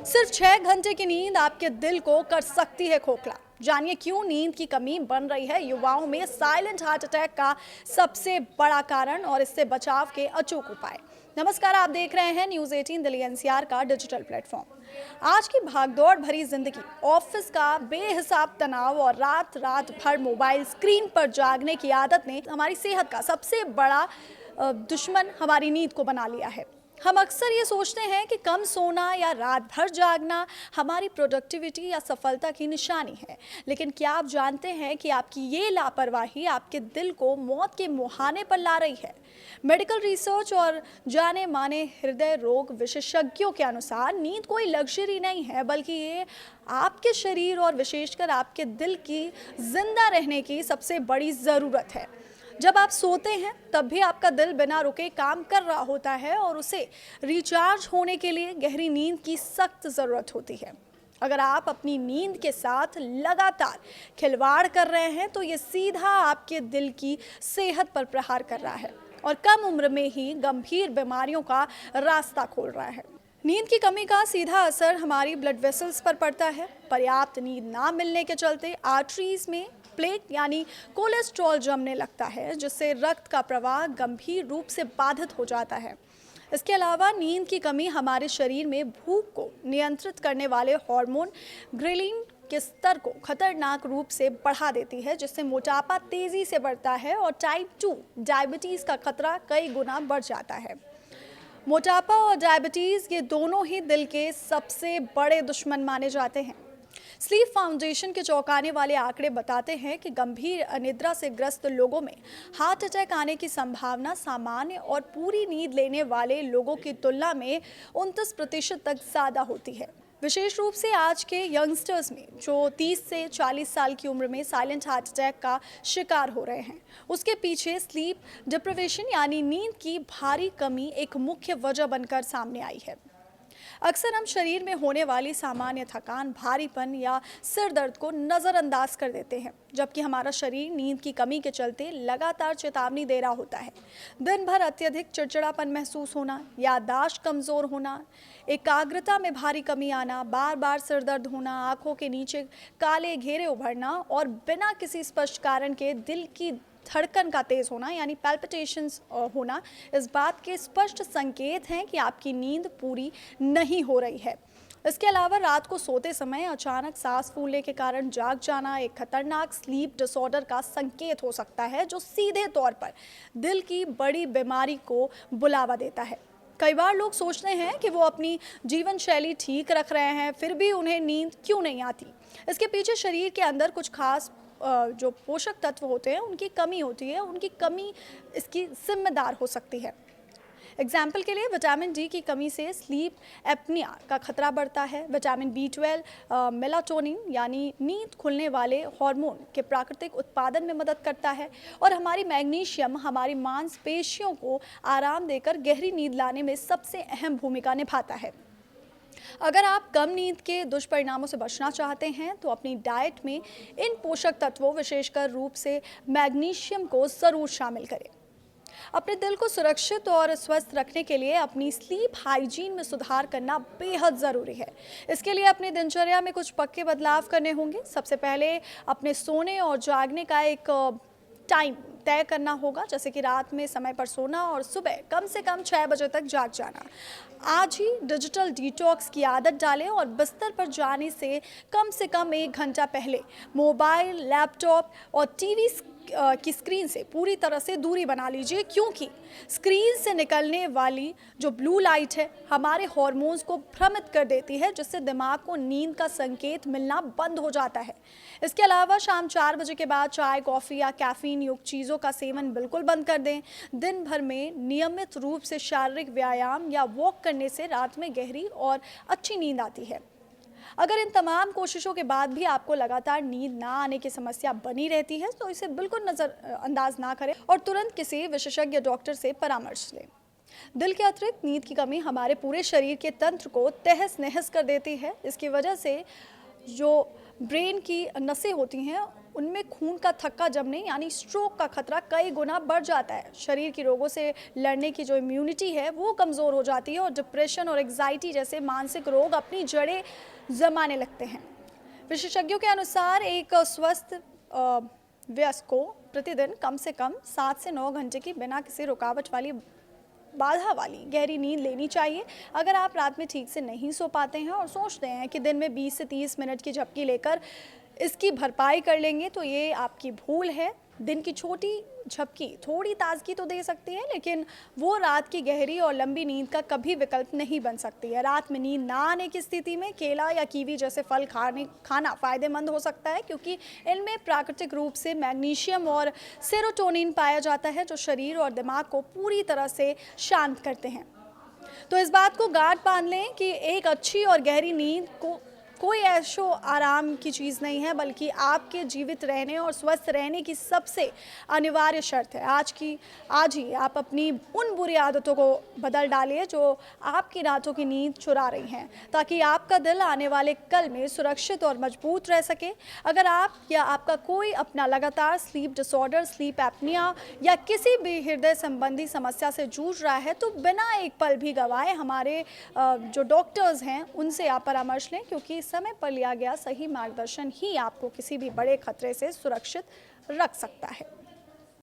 सिर्फ 6 घंटे की नींद आपके दिल को कर सकती है खोखला। जानिए क्यों नींद की कमी बन रही है युवाओं में साइलेंट हार्ट अटैक का सबसे बड़ा कारण और इससे बचाव के अचूक उपाय। नमस्कार, आप देख रहे हैं न्यूज़ 18 दिल्ली एनसीआर का डिजिटल प्लेटफॉर्म। आज की भागदौड़ भरी जिंदगी, ऑफिस का बेहिसाब तनाव और रात रात भर मोबाइल स्क्रीन पर जागने की आदत ने हमारी सेहत का सबसे बड़ा दुश्मन हमारी नींद को बना लिया है। हम अक्सर ये सोचते हैं कि कम सोना या रात भर जागना हमारी प्रोडक्टिविटी या सफलता की निशानी है, लेकिन क्या आप जानते हैं कि आपकी ये लापरवाही आपके दिल को मौत के मुहाने पर ला रही है। मेडिकल रिसर्च और जाने माने हृदय रोग विशेषज्ञों के अनुसार नींद कोई लग्जरी नहीं है, बल्कि ये आपके शरीर और विशेषकर आपके दिल की जिंदा रहने की सबसे बड़ी ज़रूरत है। जब आप सोते हैं तब भी आपका दिल बिना रुके काम कर रहा होता है और उसे रिचार्ज होने के लिए गहरी नींद की सख्त ज़रूरत होती है। अगर आप अपनी नींद के साथ लगातार खिलवाड़ कर रहे हैं तो ये सीधा आपके दिल की सेहत पर प्रहार कर रहा है और कम उम्र में ही गंभीर बीमारियों का रास्ता खोल रहा है। नींद की कमी का सीधा असर हमारी ब्लड वेसल्स पर पड़ता है। पर्याप्त नींद ना मिलने के चलते आर्टरीज में प्लेक यानी कोलेस्ट्रॉल जमने लगता है, जिससे रक्त का प्रवाह गंभीर रूप से बाधित हो जाता है। इसके अलावा नींद की कमी हमारे शरीर में भूख को नियंत्रित करने वाले हार्मोन ग्रेलिन के स्तर को खतरनाक रूप से बढ़ा देती है, जिससे मोटापा तेजी से बढ़ता है और टाइप 2 डायबिटीज़ का खतरा कई गुना बढ़ जाता है। मोटापा और डायबिटीज़ ये दोनों ही दिल के सबसे बड़े दुश्मन माने जाते हैं। स्लीप फाउंडेशन के चौंकाने वाले आंकड़े बताते हैं कि गंभीर अनिद्रा से ग्रस्त लोगों में हार्ट अटैक आने की संभावना सामान्य और पूरी नींद लेने वाले लोगों की तुलना में 29% तक ज़्यादा होती है। विशेष रूप से आज के यंगस्टर्स में जो 30 से 40 साल की उम्र में साइलेंट हार्ट अटैक का शिकार हो रहे हैं, उसके पीछे स्लीप डिप्रिवेशन यानी नींद की भारी कमी एक मुख्य वजह बनकर सामने आई है। अक्सर हम शरीर में होने वाली सामान्य थकान, भारीपन या सिर दर्द को नज़रअंदाज कर देते हैं, जबकि हमारा शरीर नींद की कमी के चलते लगातार चेतावनी दे रहा होता है। दिन भर अत्यधिक चिड़चिड़ापन महसूस होना, याददाश्त कमज़ोर होना, एकाग्रता में भारी कमी आना, बार बार सिर दर्द होना, आंखों के नीचे काले घेरे उभरना और बिना किसी स्पष्ट कारण के दिल की धड़कन का तेज होना यानी पैल्पिटेशंस होना, इस बात के स्पष्ट संकेत हैं कि आपकी नींद पूरी नहीं हो रही है। इसके अलावा रात को सोते समय अचानक सांस फूलने के कारण जाग जाना एक खतरनाक स्लीप डिसऑर्डर का संकेत हो सकता है, जो सीधे तौर पर दिल की बड़ी बीमारी को बुलावा देता है। कई बार लोग सोचते हैं कि वो अपनी जीवन शैली ठीक रख रहे हैं, फिर भी उन्हें नींद क्यों नहीं आती। इसके पीछे शरीर के अंदर कुछ खास जो पोषक तत्व होते हैं उनकी कमी होती है, उनकी कमी इसकी जिम्मेदार हो सकती है। एग्जाम्पल के लिए विटामिन डी की कमी से स्लीप एप्निया का खतरा बढ़ता है। विटामिन B12 मेलाटोनिन यानी नींद खुलने वाले हार्मोन के प्राकृतिक उत्पादन में मदद करता है और हमारी मैग्नीशियम हमारी मांसपेशियों को आराम देकर गहरी नींद लाने में सबसे अहम भूमिका निभाता है। अगर आप कम नींद के दुष्परिणामों से बचना चाहते हैं तो अपनी डाइट में इन पोषक तत्वों, विशेषकर रूप से मैग्नीशियम को ज़रूर शामिल करें। अपने दिल को सुरक्षित और स्वस्थ रखने के लिए अपनी स्लीप हाइजीन में सुधार करना बेहद ज़रूरी है। इसके लिए अपनी दिनचर्या में कुछ पक्के बदलाव करने होंगे। सबसे पहले अपने सोने और जागने का एक टाइम तय करना होगा, जैसे कि रात में समय पर सोना और सुबह कम से कम 6 बजे तक जाग जाना। आज ही डिजिटल डिटॉक्स की आदत डालें और बिस्तर पर जाने से कम 1 घंटा पहले मोबाइल, लैपटॉप और टीवी की स्क्रीन से पूरी तरह से दूरी बना लीजिए, क्योंकि स्क्रीन से निकलने वाली जो ब्लू लाइट है हमारे हार्मोन्स को भ्रमित कर देती है, जिससे दिमाग को नींद का संकेत मिलना बंद हो जाता है। इसके अलावा शाम 4 बजे के बाद चाय, कॉफ़ी या कैफीन युक्त चीज़ों का सेवन बिल्कुल बंद कर दें। दिन भर में नियमित रूप से शारीरिक व्यायाम या वॉक करने से रात में गहरी और अच्छी नींद आती है। अगर इन तमाम कोशिशों के बाद भी आपको लगातार नींद ना आने की समस्या बनी रहती है तो इसे बिल्कुल नज़रअंदाज ना करें और तुरंत किसी विशेषज्ञ डॉक्टर से परामर्श लें। दिल के अतिरिक्त नींद की कमी हमारे पूरे शरीर के तंत्र को तहस नहस कर देती है। इसकी वजह से जो ब्रेन की नसें होती हैं उनमें खून का थक्का जमने यानी स्ट्रोक का खतरा कई गुना बढ़ जाता है। शरीर की रोगों से लड़ने की जो इम्यूनिटी है वो कमज़ोर हो जाती है और डिप्रेशन और एग्जाइटी जैसे मानसिक रोग अपनी जड़ें जमाने लगते हैं। विशेषज्ञों के अनुसार एक स्वस्थ वयस्क को प्रतिदिन कम से कम 7 से 9 घंटे की बिना किसी रुकावट वाली बाधा वाली गहरी नींद लेनी चाहिए। अगर आप रात में ठीक से नहीं सो पाते हैं और सोचते हैं कि दिन में 20 से 30 मिनट की झपकी लेकर इसकी भरपाई कर लेंगे तो ये आपकी भूल है। दिन की छोटी झपकी थोड़ी ताजगी तो दे सकती है, लेकिन वो रात की गहरी और लंबी नींद का कभी विकल्प नहीं बन सकती है। रात में नींद ना आने की स्थिति में केला या कीवी जैसे फल खाना फायदेमंद हो सकता है, क्योंकि इनमें प्राकृतिक रूप से मैग्नीशियम और सेरोटोनिन पाया जाता है जो शरीर और दिमाग को पूरी तरह से शांत करते हैं। तो इस बात को गांठ बांध लें कि एक अच्छी और गहरी नींद को कोई ऐशो आराम की चीज़ नहीं है, बल्कि आपके जीवित रहने और स्वस्थ रहने की सबसे अनिवार्य शर्त है। आज ही आप अपनी उन बुरी आदतों को बदल डालिए जो आपकी रातों की नींद चुरा रही हैं, ताकि आपका दिल आने वाले कल में सुरक्षित और मजबूत रह सके। अगर आप या आपका कोई अपना लगातार स्लीप डिसऑर्डर, स्लीप एपनिया या किसी भी हृदय संबंधी समस्या से जूझ रहा है तो बिना एक पल भी गंवाए हमारे जो डॉक्टर्स हैं उनसे आप परामर्श लें, क्योंकि समय पर लिया गया सही मार्गदर्शन ही आपको किसी भी बड़े खतरे से सुरक्षित रख सकता है।